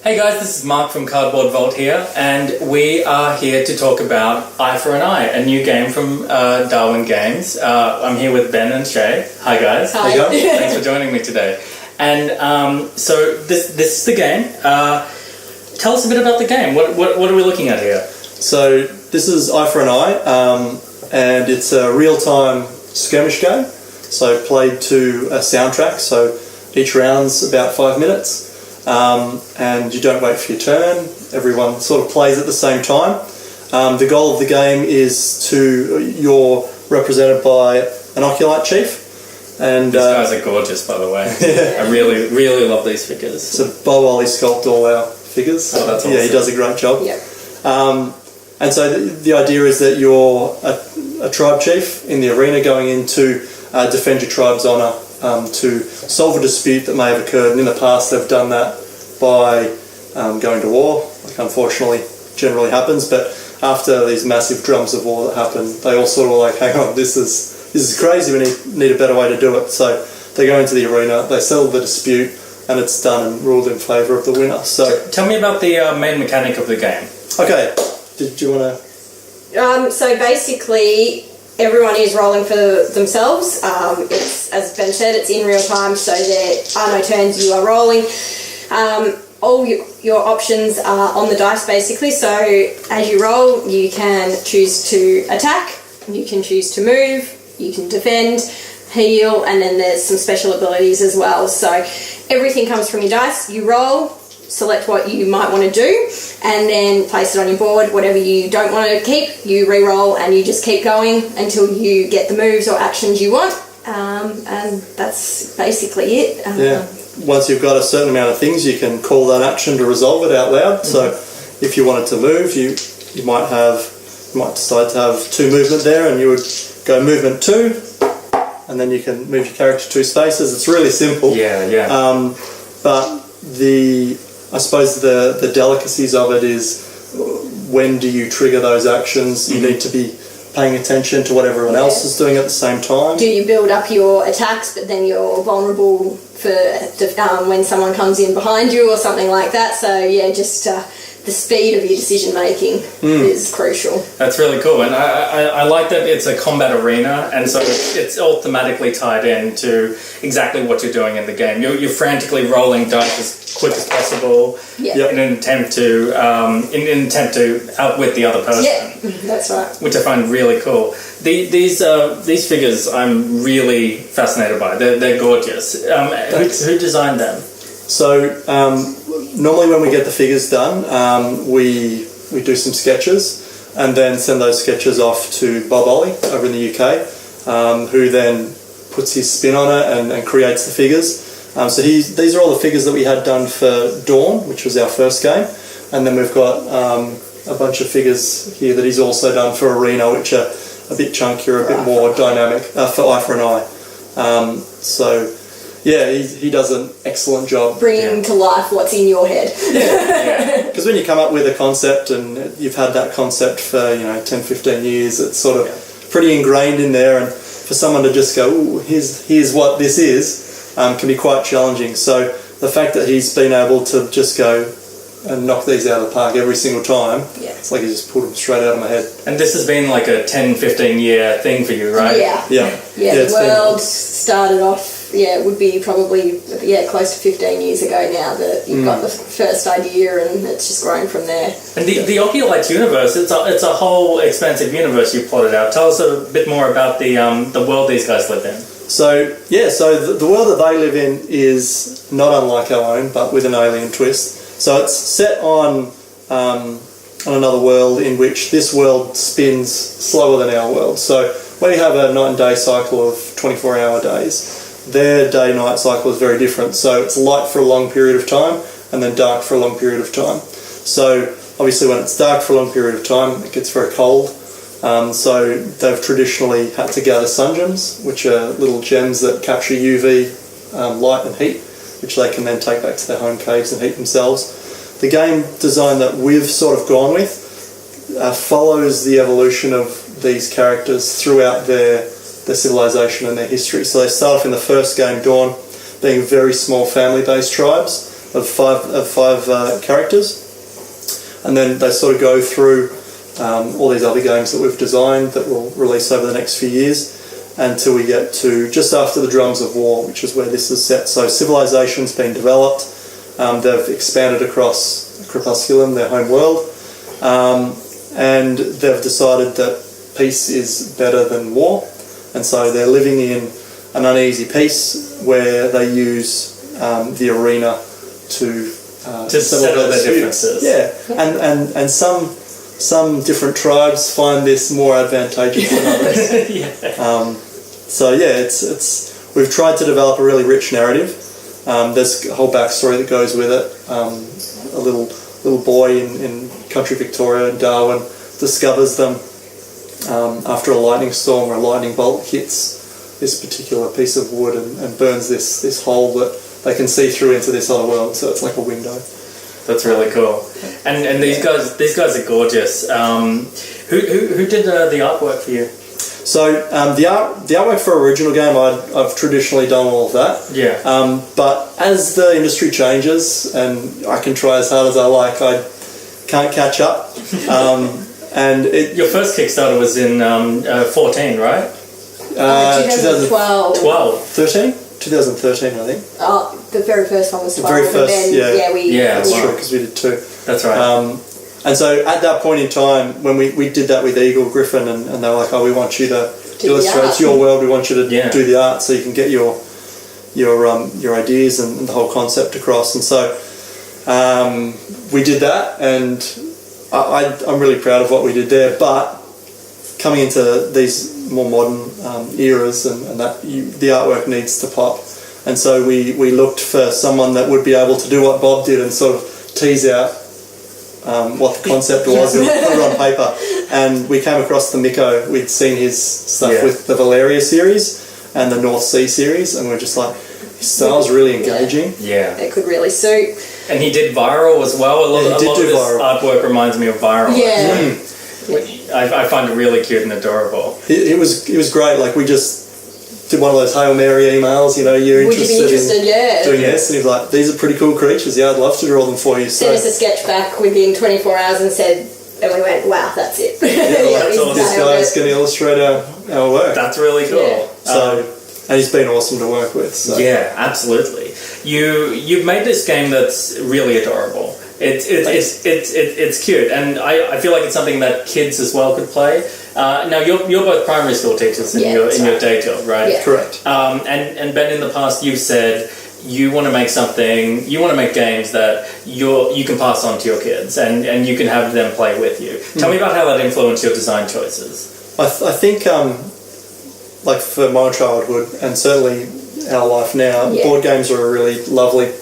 Hey guys, this is Mark from Cardboard Vault here, and we are here to talk about Eye for an Eye, a new game from Darwin Games. I'm here with Ben and Shay. Hi guys. Hi. Thanks for joining me today. And so this is the game. Tell us a bit about the game. What are we looking at here? So this is Eye for an Eye, and it's a real-time skirmish game. So played to a soundtrack. So each round's about 5 minutes. And you don't wait for your turn. Everyone sort of plays at the same time. The goal of the game is you're represented by an Oculite Chief. And these guys are gorgeous, by the way. I really love these figures. So Bob Ollie sculpted all our figures. Oh, that's awesome. Yeah, he does a great job. Yep. And so the idea is that you're a tribe chief in the arena going in to defend your tribe's honour, to solve a dispute that may have occurred. And in the past they've done that by going to war, like unfortunately generally happens. But after these massive drums of war that happen, they all sort of like, hang on, this is crazy, we need a better way to do it. So they go into the arena, they settle the dispute, and it's done and ruled in favour of the winner. So tell me about the main mechanic of the game. Okay, did you want to... So basically, everyone is rolling for themselves. It's, as Ben said, it's in real time, so there are no turns, you are rolling. All your options are on the dice, basically. So as you roll, you can choose to attack, you can choose to move, you can defend, heal, and then there's some special abilities as well. So everything comes from your dice. You roll, select what you might want to do, and then place it on your board. Whatever you don't want to keep, you re-roll, and you just keep going until you get the moves or actions you want. And that's basically it. Yeah. Once you've got a certain amount of things, you can call that action to resolve it out loud. Mm-hmm. So if you wanted to move, you might decide to have 2 movement there, and you would go movement 2, and then you can move your character 2 spaces. It's really simple. Yeah. But I suppose the delicacies of it is, when do you trigger those actions? You need to be paying attention to what everyone else is doing at the same time. Do you build up your attacks, but then you're vulnerable for when someone comes in behind you or something like that? So yeah, just the speed of your decision making is crucial. That's really cool, and I like that it's a combat arena, and so it's all thematically tied in to exactly what you're doing in the game. You're frantically rolling dice as quick as possible in an attempt to outwit the other person. Yeah, that's right. Which I find really cool. These figures I'm really fascinated by. They're gorgeous. Who designed them? So normally when we get the figures done, we do some sketches and then send those sketches off to Bob Ollie over in the UK, who then puts his spin on it and creates the figures. So these are all the figures that we had done for Dawn, which was our first game, and then we've got a bunch of figures here that he's also done for Arena, which are a bit chunkier, a bit more dynamic, for Eye for an Eye. So yeah, he does an excellent job bringing to life what's in your head. Yeah, because when you come up with a concept and you've had that concept for 10-15 years, it's sort of pretty ingrained in there, and for someone to just go, ooh, here's what this is, can be quite challenging. So the fact that he's been able to just go and knock these out of the park every single time, it's like he just pulled them straight out of my head. And this has been like a 10-15 year thing for you, right? Yeah, the world started off, it would be probably close to 15 years ago now that you've got the first idea, and it's just grown from there. And the Oculite universe, it's a whole expansive universe you plotted out. Tell us a bit more about the world these guys live in. So the world that they live in is not unlike our own, but with an alien twist. So it's set on another world in which this world spins slower than our world. So we have a night and day cycle of 24-hour days. Their day-night cycle is very different. So it's light for a long period of time and then dark for a long period of time. So obviously when it's dark for a long period of time, it gets very cold. So they've traditionally had to gather sun gems, which are little gems that capture UV light and heat, which they can then take back to their home caves and heat themselves. The game design that we've sort of gone with follows the evolution of these characters throughout their civilization and their history. So they start off in the first game, Dawn, being very small family-based tribes. of five characters, and then they sort of go through all these other games that we've designed that we'll release over the next few years until we get to just after the Drums of War, which is where this is set. So civilization's been developed. They've expanded across Crepusculum, their home world, and they've decided that peace is better than war, and so they're living in an uneasy peace where they use the arena to settle their differences. Yeah, and some different tribes find this more advantageous than others. Yeah. So yeah, it's we've tried to develop a really rich narrative. There's a whole backstory that goes with it. A little boy in country Victoria, Darwin, discovers them after a lightning storm where a lightning bolt hits this particular piece of wood and burns this hole that they can see through into this other world. So it's like a window. That's really cool. And these guys are gorgeous. Who did the artwork for you? So the artwork for original game, I've traditionally done all of that. Yeah. But as the industry changes, and I can try as hard as I like, I can't catch up. And your first Kickstarter was in 14, right? 2012. 13? 2013, I think. Oh, the very first one was 12. The very first, and then, that's wow. true, because we did two. That's right. And so at that point in time, when we did that with Eagle Griffin, and they were like, oh, we want you to illustrate, it's your world, we want you to do the art so you can get your ideas and the whole concept across. And so we did that, and I'm really proud of what we did there. But coming into these more modern eras, and that the artwork needs to pop. And so we looked for someone that would be able to do what Bob did and sort of tease out what the concept was and put it on paper. And we came across the Miko. We'd seen his stuff with the Valeria series and the North Sea series, and we're just like, his style's really engaging. Yeah. It could really suit. And he did Viral as well. A lot of this artwork reminds me of Viral. Yeah. I find it really cute and adorable. It was great. Like, we just did one of those Hail Mary emails, you're interested in doing this, and he's like, these are pretty cool creatures, I'd love to draw them for you. Sent us a sketch back within 24 hours and said, and we went, wow, that's it. This guy's going to illustrate our work. That's really cool. Yeah. And he's been awesome to work with. So. Yeah, absolutely. You've made this game that's really adorable. It's cute, and I feel like it's something that kids as well could play. Now you're both primary school teachers in your day job, right? Yeah. Correct. And Ben, in the past you've said you want to make games that you can pass on to your kids and you can have them play with you. Tell me about how that influenced your design choices. I think like for my childhood and certainly our life now, board games are a really lovely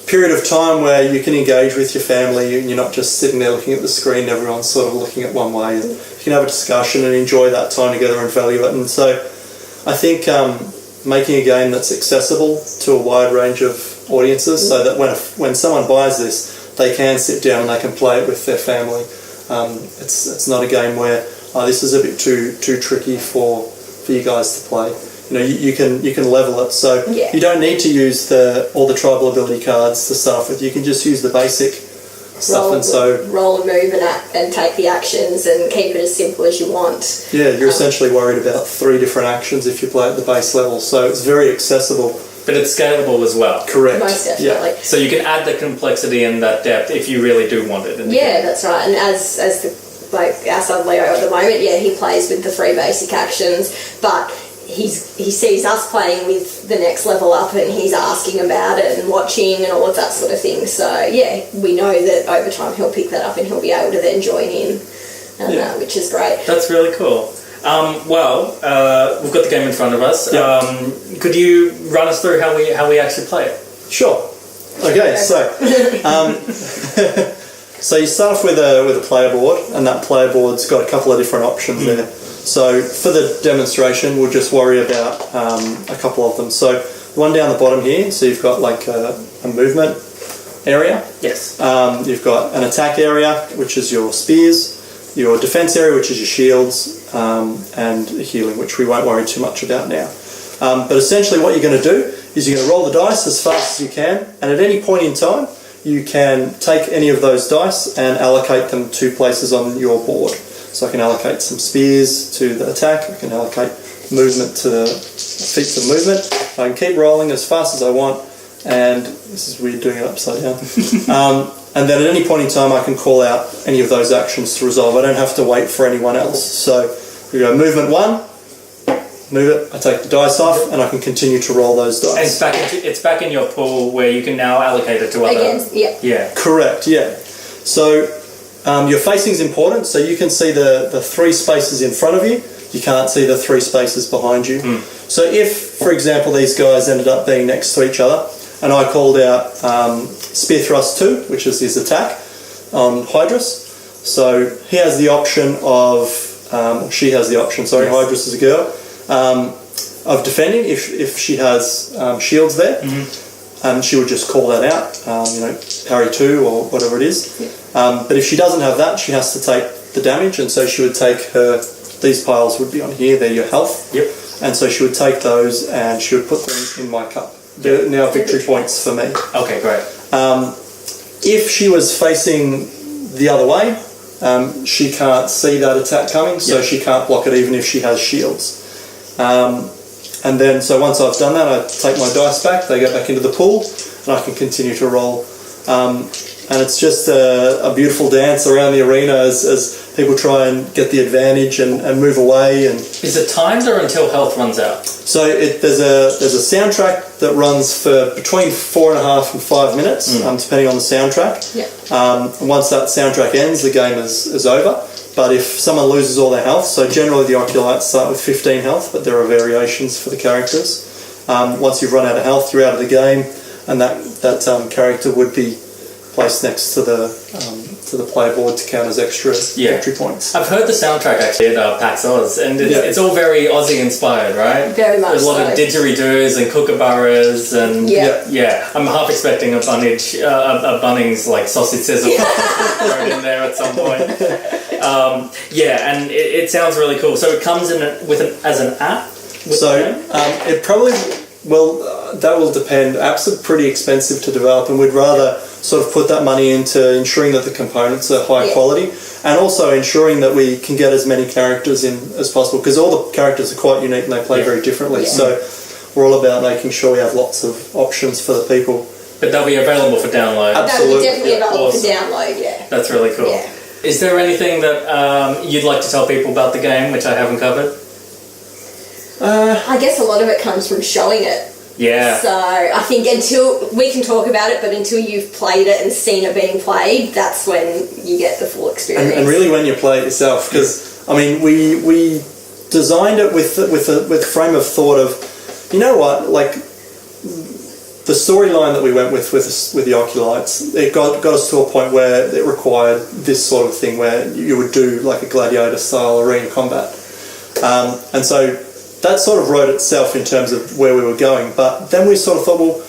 period of time where you can engage with your family and you're not just sitting there looking at the screen, everyone's sort of looking at one way, and you can have a discussion and enjoy that time together and value it. And so I think making a game that's accessible to a wide range of audiences, so that when someone buys this, they can sit down and they can play it with their family. It's not a game where this is a bit too tricky for you guys to play. You can level it, so you don't need to use all the tribal ability cards to start off with. You can just use the basic stuff, roll and move and take the actions and keep it as simple as you want. Yeah, you're essentially worried about 3 different actions if you play at the base level, so it's very accessible. But it's scalable as well. Correct. Most definitely. Yeah. So you can add the complexity and that depth if you really do want it. That's right. And as our son Leo at the moment, he plays with the 3 basic actions, but he sees us playing with the next level up and he's asking about it and watching and all of that sort of thing. So we know that over time he'll pick that up and he'll be able to then join in, which is great. That's really cool. We've got the game in front of us. Could you run us through how we actually play it? Sure. Okay, so so you start off with a player board, and that player board's got a couple of different options there. So for the demonstration, we'll just worry about a couple of them. So the one down the bottom here, so you've got like a movement area. Yes. You've got an attack area, which is your spears, your defense area, which is your shields, and healing, which we won't worry too much about now. But essentially what you're going to do is you're going to roll the dice as fast as you can, and at any point in time you can take any of those dice and allocate them to places on your board. So I can allocate some spears to the attack, I can allocate movement to the feats of movement. I can keep rolling as fast as I want, and this is weird doing it upside down. And then at any point in time I can call out any of those actions to resolve. I don't have to wait for anyone else. So we go movement 1, move it, I take the dice off, and I can continue to roll those dice. And it's back in your pool where you can now allocate it to other... Again, yeah. Yeah. Correct, yeah. So your facing is important, so you can see the 3 spaces in front of you. You can't see the 3 spaces behind you. So if, for example, these guys ended up being next to each other, and I called out Spear Thrust 2, which is his attack on Hydrus. So he has the option of, she has the option, sorry, yes. Hydrus is a girl, of defending if she has shields there. And she would just call that out, parry 2 or whatever it is. Yeah. But if she doesn't have that, she has to take the damage, and so she would take these piles would be on here, they're your health. Yep. And so she would take those and she would put them in my cup. They're now victory points for me. Okay, great. If she was facing the other way, she can't see that attack coming, so she can't block it even if she has shields. And then, so once I've done that, I take my dice back, they go back into the pool, and I can continue to roll. And it's just a beautiful dance around the arena as people try and get the advantage and move away. And is it timed or until health runs out? So there's a soundtrack that runs for between 4.5 and 5 minutes, depending on the soundtrack. Yeah. Once that soundtrack ends, the game is over. But if someone loses all their health, so generally the Oculites start with 15 health, but there are variations for the characters. Once you've run out of health, you're out of the game, and that character would be placed next to the player board to count as extra victory points. I've heard the soundtrack actually at PAX Oz, and it's all very Aussie inspired, right? Very much. There's a lot of didgeridoos and kookaburras, and I'm half expecting a Bunnings like sausage sizzle thrown in there at some point. And it sounds really cool. So it comes in as an app. It probably that will depend. Apps are pretty expensive to develop, and we'd rather sort of put that money into ensuring that the components are high quality, and also ensuring that we can get as many characters in as possible, because all the characters are quite unique and they play very differently. So we're all about making sure we have lots of options for the people. But they'll be available for download. They'll Absolutely. be definitely available for download. Yeah. That's really cool. Yeah. Is there anything that you'd like to tell people about the game which I haven't covered? I guess a lot of it comes from showing it. Yeah. So I think until we can talk about it, but until you've played it and seen it being played, that's when you get the full experience. And really when you play it yourself, because I mean we designed it with a frame of thought of, you know what, like the storyline that we went with the Oculites, it got us to a point where it required this sort of thing where you would do like a gladiator style arena combat, and so that sort of wrote itself in terms of where we were going. But then we sort of thought,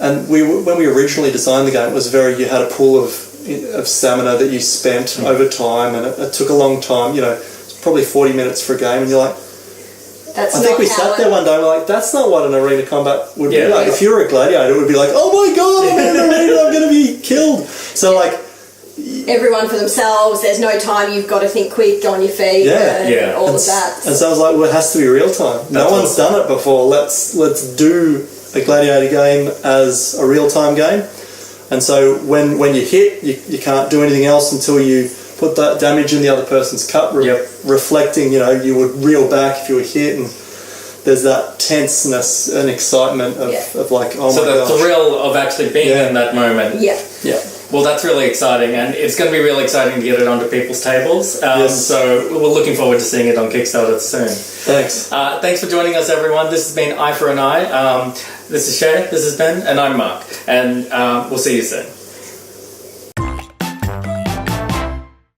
and when we originally designed the game, it was you had a pool of stamina that you spent over time, and it took a long time. It's probably 40 minutes for a game, and you're like, I think we sat there one day, we're like, that's not what an arena combat would be like. If you were a gladiator, it would be like, oh my god, I'm in an arena, I'm going to be killed. So like, everyone for themselves, there's no time, you've got to think quick, on your feet, all of that. And so I was like, it has to be real time. No one's done it before. Let's do a gladiator game as a real time game. And so when you hit, you can't do anything else until you put that damage in the other person's cup, reflecting, you would reel back if you were hit, and there's that tenseness and excitement of like, oh my gosh. So the thrill of actually being in that moment. Yeah. Well, that's really exciting, and it's going to be really exciting to get it onto people's tables. So we're looking forward to seeing it on Kickstarter soon. Thanks. Thanks for joining us, everyone. This has been Eye for an Eye. This is Shay, this is Ben, and I'm Mark. And we'll see you soon.